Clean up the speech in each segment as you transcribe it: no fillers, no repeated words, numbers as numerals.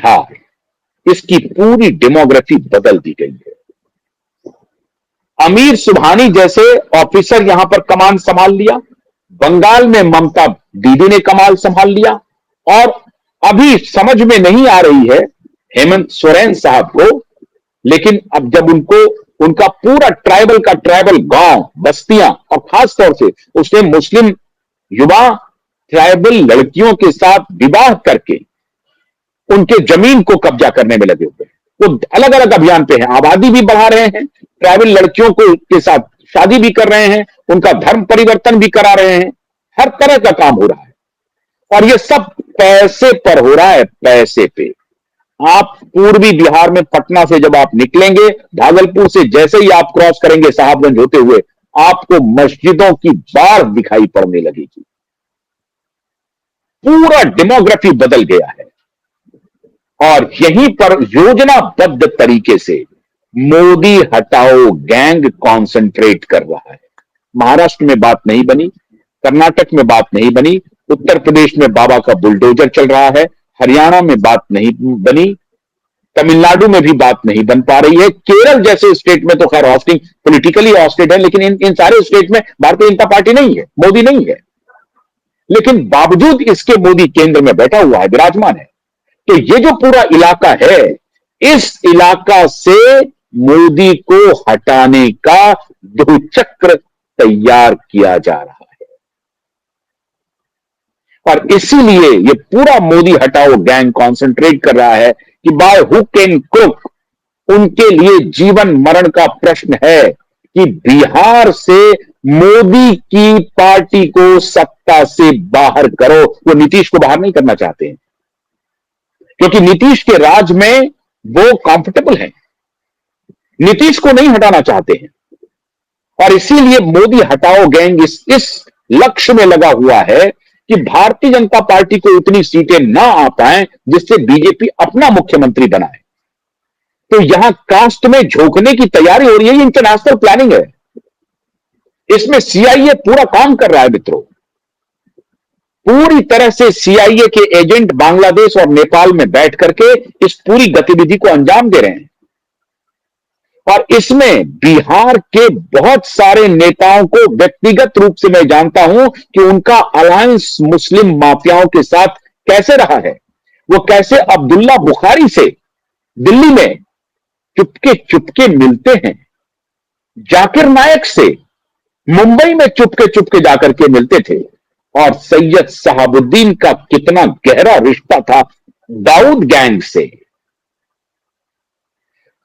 बिहार, इसकी पूरी डेमोग्राफी बदल दी गई है। अमीर सुबहानी जैसे ऑफिसर यहां पर कमान संभाल लिया, बंगाल में ममता दीदी ने कमाल संभाल लिया, और अभी समझ में नहीं आ रही है हेमंत सोरेन साहब को, लेकिन अब जब उनको उनका पूरा ट्राइबल का ट्राइबल गांव, बस्तियां, और खास तौर से उसने मुस्लिम युवा ट्राइबल लड़कियों के साथ विवाह करके उनके जमीन को कब्जा करने में लगे हुए हैं। वो अलग अलग अभियान पे हैं, आबादी भी बढ़ा रहे हैं, ट्राइबल लड़कियों को के साथ शादी भी कर रहे हैं, उनका धर्म परिवर्तन भी करा रहे हैं, हर तरह का काम हो रहा है, और ये सब पैसे पर हो रहा है, पैसे पे। आप पूर्वी बिहार में पटना से जब आप निकलेंगे, भागलपुर से जैसे ही आप क्रॉस करेंगे साहबगंज होते हुए, आपको मस्जिदों की बाढ़ दिखाई पड़ने लगेगी। पूरा डेमोग्राफी बदल गया है, और यहीं पर योजनाबद्ध तरीके से मोदी हटाओ गैंग कॉन्सेंट्रेट कर रहा है। महाराष्ट्र में बात नहीं बनी, कर्नाटक में बात नहीं बनी, उत्तर प्रदेश में बाबा का बुलडोजर चल रहा है, हरियाणा में बात नहीं बनी, तमिलनाडु में भी बात नहीं बन पा रही है, केरल जैसे स्टेट में तो खैर हॉस्टिंग पॉलिटिकली हॉस्टेड है, लेकिन इन सारे स्टेट में भारतीय जनता पार्टी नहीं है, मोदी नहीं है, लेकिन बावजूद इसके मोदी केंद्र में बैठा हुआ है, विराजमान है। तो ये जो पूरा इलाका है, इस इलाका से मोदी को हटाने का दो चक्र तैयार किया जा रहा है, और इसीलिए ये पूरा मोदी हटाओ गैंग कॉन्सेंट्रेट कर रहा है कि बाय हुक एंड क्रुक उनके लिए जीवन मरण का प्रश्न है कि बिहार से मोदी की पार्टी को सत्ता से बाहर करो। वो नीतीश को बाहर नहीं करना चाहते हैं, क्योंकि नीतीश के राज में वो कंफर्टेबल हैं, नीतीश को नहीं हटाना चाहते हैं, और इसीलिए मोदी हटाओ गैंग इस लक्ष्य में लगा हुआ है कि भारतीय जनता पार्टी को उतनी सीटें ना आ पाए जिससे बीजेपी अपना मुख्यमंत्री बनाए। तो यहां कास्ट में झोंकने की तैयारी हो रही है, इंटरनेशनल प्लानिंग है, इसमें सीआईए पूरा काम कर रहा है मित्रों। पूरी तरह से सीआईए के एजेंट बांग्लादेश और नेपाल में बैठ करके इस पूरी गतिविधि को अंजाम दे रहे हैं, और इसमें बिहार के बहुत सारे नेताओं को व्यक्तिगत रूप से मैं जानता हूं कि उनका अलायंस मुस्लिम माफियाओं के साथ कैसे रहा है। वो कैसे अब्दुल्ला बुखारी से दिल्ली में चुपके चुपके मिलते हैं, जाकिर नायक से मुंबई में चुपके चुपके जाकर के मिलते थे, और सैयद शहाबुद्दीन का कितना गहरा रिश्ता था दाऊद गैंग से।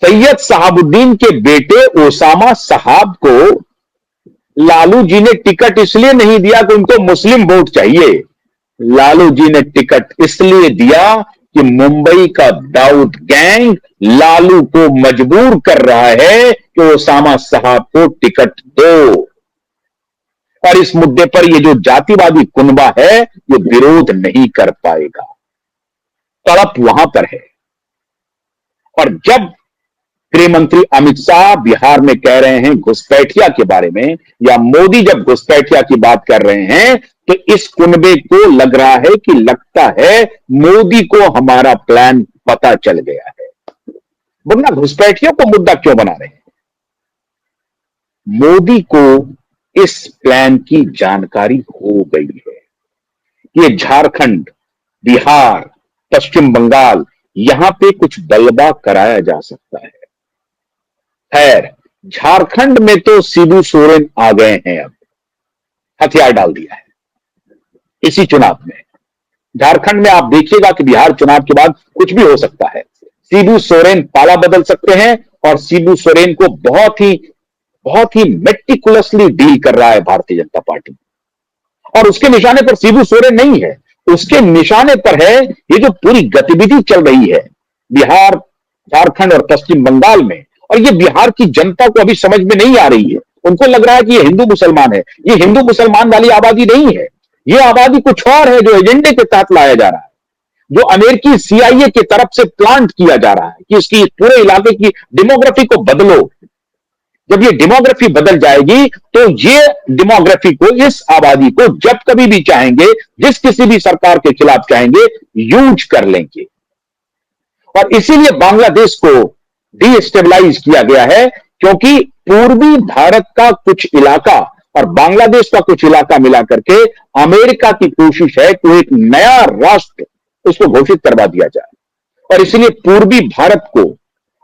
सैयद शहाबुद्दीन के बेटे ओसामा साहब को लालू जी ने टिकट इसलिए नहीं दिया कि उनको मुस्लिम वोट चाहिए, लालू जी ने टिकट इसलिए दिया कि मुंबई का दाऊद गैंग लालू को मजबूर कर रहा है कि ओसामा साहब को टिकट दो, और इस मुद्दे पर ये जो जातिवादी कुनबा है ये विरोध नहीं कर पाएगा। तड़प वहां पर है। और जब गृह मंत्री अमित शाह बिहार में कह रहे हैं घुसपैठिया के बारे में, या मोदी जब घुसपैठिया की बात कर रहे हैं, तो इस कुनबे को लग रहा है कि लगता है मोदी को हमारा प्लान पता चल गया है, वरना घुसपैठियों को मुद्दा क्यों बना रहे हैं। मोदी को इस प्लान की जानकारी हो गई है। ये झारखंड, बिहार, पश्चिम बंगाल, यहां पे कुछ गलबा कराया जा सकता है। खैर, झारखंड में तो शिबू सोरेन आ गए हैं, अब हथियार डाल दिया है इसी चुनाव में। झारखंड में आप देखिएगा कि बिहार चुनाव के बाद कुछ भी हो सकता है। शिबू सोरेन पाला बदल सकते हैं, और शिबू सोरेन को बहुत ही मेटिकुलसली डील कर रहा है भारतीय जनता पार्टी, और उसके निशाने पर शिबू सोरेन नहीं है, उसके निशाने पर है ये जो पूरी गतिविधि चल रही है बिहार, झारखंड और पश्चिम बंगाल में। और ये बिहार की जनता को अभी समझ में नहीं आ रही है, उनको लग रहा है कि ये हिंदू मुसलमान है। ये हिंदू मुसलमान वाली आबादी नहीं है, ये आबादी कुछ और है जो एजेंडे के तहत लाया जा रहा है, जो अमेरिकी सीआईए की तरफ से प्लांट किया जा रहा है कि इसकी पूरे इलाके की डेमोग्राफी को बदलो। जब ये डेमोग्राफी बदल जाएगी तो ये डेमोग्राफी को, इस आबादी को जब कभी भी चाहेंगे, जिस किसी भी सरकार के खिलाफ चाहेंगे, यूज कर लेंगे। और इसीलिए बांग्लादेश को डीस्टेबलाइज किया गया है, क्योंकि पूर्वी भारत का कुछ इलाका और बांग्लादेश का कुछ इलाका मिला करके अमेरिका की कोशिश है कि एक नया राष्ट्र उसको घोषित करवा दिया जाए। और इसलिए पूर्वी भारत को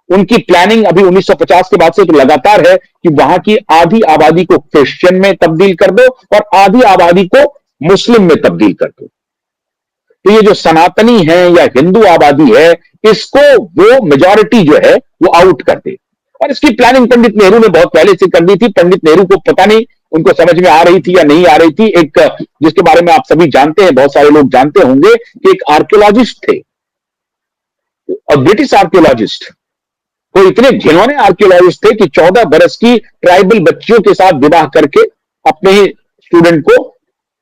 उनकी प्लानिंग अभी 1950 के बाद से तो लगातार है कि वहां की आधी आबादी को क्रिश्चियन में तब्दील कर दो और आधी आबादी को मुस्लिम में तब्दील कर दो। तो ये जो सनातनी है या हिंदू आबादी है, इसको वो मेजॉरिटी जो है वो आउट कर दे। और इसकी प्लानिंग पंडित नेहरू ने बहुत पहले से कर दी थी। पंडित नेहरू को पता नहीं उनको समझ में आ रही थी या नहीं आ रही थी। एक जिसके बारे में आप सभी जानते हैं, बहुत सारे लोग जानते होंगे कि एक आर्कियोलॉजिस्ट थे और ब्रिटिश आर्कियोलॉजिस्ट। वो इतने घिनौने आर्कियोलॉजिस्ट थे कि 14 बरस की ट्राइबल बच्चियों के साथ विवाह करके अपने ही स्टूडेंट को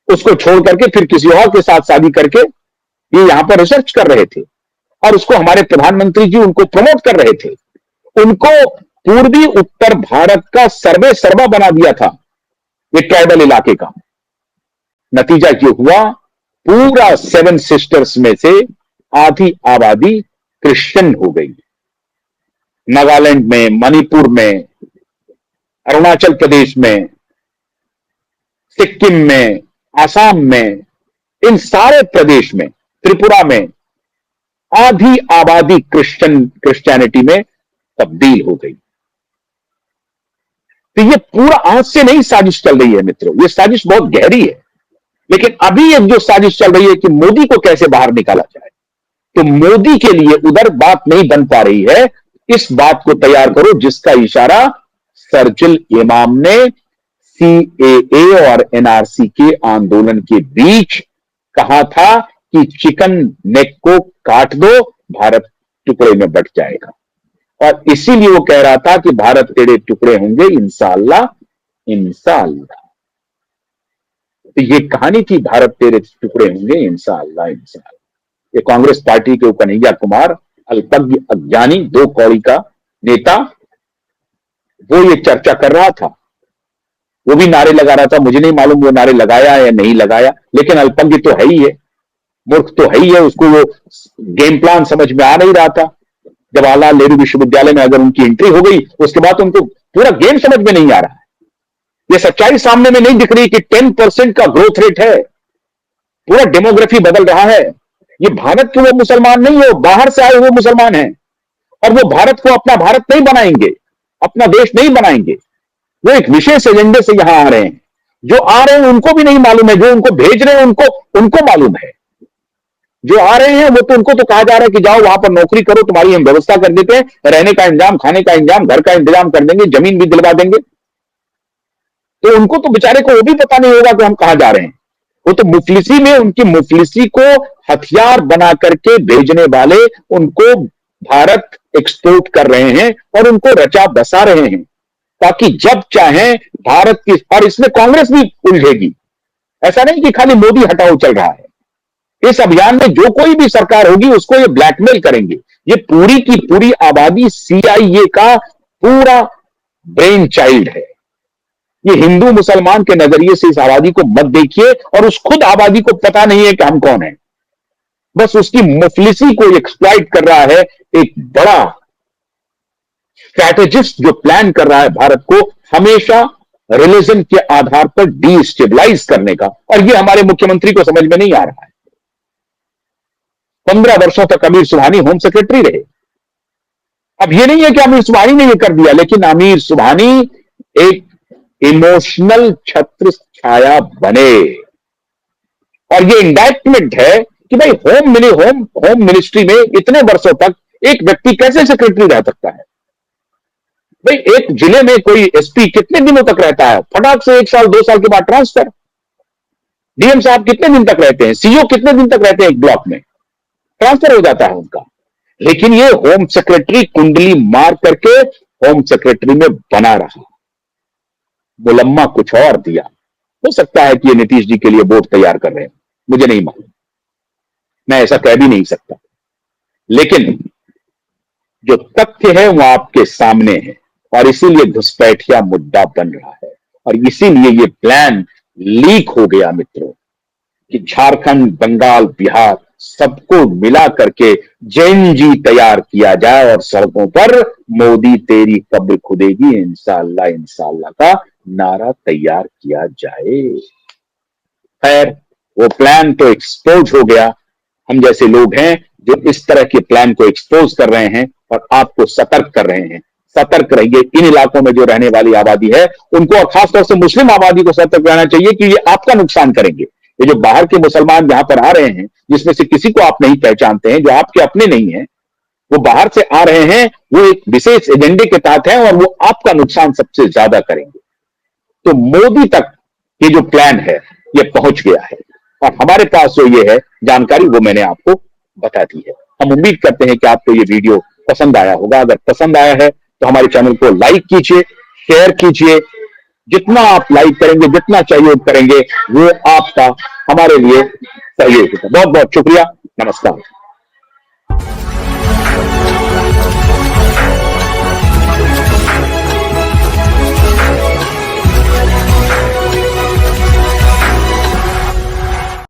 उसको छोड़ करके फिर किसी और के साथ शादी करके ये यहां पर रिसर्च कर रहे थे। और उसको हमारे प्रधानमंत्री जी उनको प्रमोट कर रहे थे। उनको पूर्वी उत्तर भारत का सर्वे सर्वा बना दिया था ये ट्राइबल इलाके का। नतीजा ये हुआ, पूरा 7 सिस्टर्स में से आधी आबादी क्रिश्चियन हो गई। नागालैंड में, मणिपुर में, अरुणाचल प्रदेश में, सिक्किम में, आसाम में, इन सारे प्रदेश में, त्रिपुरा में आधी आबादी क्रिश्चियनिटी में तब्दील हो गई। तो ये पूरा आज से नहीं साजिश चल रही है मित्रों, ये साजिश बहुत गहरी है। लेकिन अभी एक जो साजिश चल रही है कि मोदी को कैसे बाहर निकाला जाए, तो मोदी के लिए उधर बात नहीं बन पा रही है। इस बात को तैयार करो जिसका इशारा सर्जिल इमाम ने सीएए और एनआरसी के आंदोलन के बीच कहा था कि चिकन नेक को काट दो, भारत टुकड़े में बंट जाएगा। और इसीलिए वो कह रहा था कि भारत तेरे टुकड़े होंगे इंशाअल्लाह इंशाअल्लाह। तो ये कहानी थी, भारत तेरे टुकड़े होंगे इंशाअल्लाह इंशाअल्लाह। ये कांग्रेस पार्टी के कन्हैया कुमार, अल्पज्ञ अज्ञानी, 2 कौड़ी का नेता, वो ये चर्चा कर रहा था। वो भी नारे लगा रहा था। मुझे नहीं मालूम वो नारे लगाया या नहीं लगाया, लेकिन अल्पज्ञ तो है ही है, मूर्ख तो है ही है। उसको वो गेम प्लान समझ में आ नहीं रहा था। जवाहरलाल नेहरू विश्वविद्यालय में अगर उनकी एंट्री हो गई, उसके बाद उनको पूरा गेम समझ में नहीं आ रहा है। ये सच्चाई सामने में नहीं दिख रही कि 10% का ग्रोथ रेट है, पूरा डेमोग्राफी बदल रहा है। ये भारत के वो मुसलमान नहीं है, बाहर से आए हुए मुसलमान हैं। और वो भारत को अपना भारत नहीं बनाएंगे, अपना देश नहीं बनाएंगे। वो एक विशेष एजेंडे से यहां आ रहे हैं। जो आ रहे हैं उनको भी नहीं मालूम है, जो उनको भेज रहे हैं उनको मालूम है। जो आ रहे हैं वो तो उनको तो कहा जा रहा है कि जाओ वहां पर नौकरी करो, तुम्हारी हम व्यवस्था कर देते हैं, रहने का इंतजाम, खाने का इंतजाम, घर का इंतजाम कर देंगे, जमीन भी दिलवा देंगे। तो उनको तो बेचारे को वो भी पता नहीं होगा कि हम कहां जा रहे हैं। वो तो मुफलिसी में, उनकी मुफलिसी को हथियार बना करके भेजने वाले उनको भारत एक्सपोर्ट कर रहे हैं और उनको रचा बसा रहे हैं, ताकि जब चाहें भारत की। और इसमें कांग्रेस भी उलझेगी। ऐसा नहीं कि खाली मोदी हटाओ चल रहा है। इस अभियान में जो कोई भी सरकार होगी उसको ये ब्लैकमेल करेंगे। ये पूरी की पूरी आबादी सीआईए का पूरा ब्रेन चाइल्ड है। ये हिंदू मुसलमान के नजरिए से इस आबादी को मत देखिए, और उस खुद आबादी को पता नहीं है कि हम कौन है। बस उसकी मुफलिसी को एक्सप्लॉइट कर रहा है एक बड़ा स्ट्रैटेजिस्ट, जो प्लान कर रहा है भारत को हमेशा रिलीजन के आधार पर डीस्टेबलाइज करने का। और ये हमारे मुख्यमंत्री को समझ में नहीं आ रहा है। 15 वर्षों तक अमीर सुबहानी होम सेक्रेटरी रहे। अब ये नहीं है कि अमीर सुबहानी ने ये कर दिया, लेकिन अमीर सुबहानी एक इमोशनल छत्र छाया बने। और ये इंडाइटमेंट है कि भाई होम मिनिस्ट्री में इतने वर्षों तक एक व्यक्ति कैसे सेक्रेटरी रह सकता है। भाई एक जिले में कोई एसपी कितने दिनों तक रहता है? फटाक से 1 साल 2 साल के बाद ट्रांसफर। डीएम साहब कितने दिन तक रहते हैं? सीओ कितने दिन तक रहते हैं? एक ब्लॉक में ट्रांसफर हो जाता है उनका। लेकिन ये होम सेक्रेटरी कुंडली मार करके होम सेक्रेटरी में बना रहा। मुलम्मा कुछ और दिया। हो सकता है कि ये नीतीश जी के लिए वोट तैयार कर रहे हैं, मुझे नहीं मालूम, मैं ऐसा कह भी नहीं सकता। लेकिन जो तथ्य है वो आपके सामने है, और इसीलिए घुसपैठिया मुद्दा बन रहा है। और इसीलिए ये प्लान लीक हो गया मित्रों, कि झारखंड, बंगाल, बिहार सबको मिला करके जेएनजी तैयार किया जाए और सड़कों पर मोदी तेरी कब्र खुदेगी इंशाअल्लाह इंशाअल्लाह का नारा तैयार किया जाए। खैर, वो प्लान तो एक्सपोज हो गया। हम जैसे लोग हैं जो इस तरह के प्लान को एक्सपोज कर रहे हैं और आपको सतर्क कर रहे हैं। सतर्क रहिए। इन इलाकों में जो रहने वाली आबादी है उनको, और खासतौर से मुस्लिम आबादी को सतर्क रहना चाहिए कि ये आपका नुकसान करेंगे। ये जो बाहर के मुसलमान यहां पर आ रहे हैं, जिसमें से किसी को आप नहीं पहचानते हैं, जो आपके अपने नहीं है, वो बाहर से आ रहे हैं, वो एक विशेष एजेंडे के तहत है और वो आपका नुकसान सबसे ज्यादा करेंगे। तो मोदी तक ये जो प्लान है ये पहुंच गया है और हमारे पास जो ये है जानकारी वो मैंने आपको बता दी है। हम उम्मीद करते हैं कि आपको ये वीडियो पसंद आया होगा। अगर पसंद आया है तो हमारे चैनल को लाइक कीजिए, शेयर कीजिए। जितना आप लाइक करेंगे, जितना सहयोग करेंगे, वो आपका हमारे लिए सहयोग है। बहुत बहुत शुक्रिया। नमस्कार।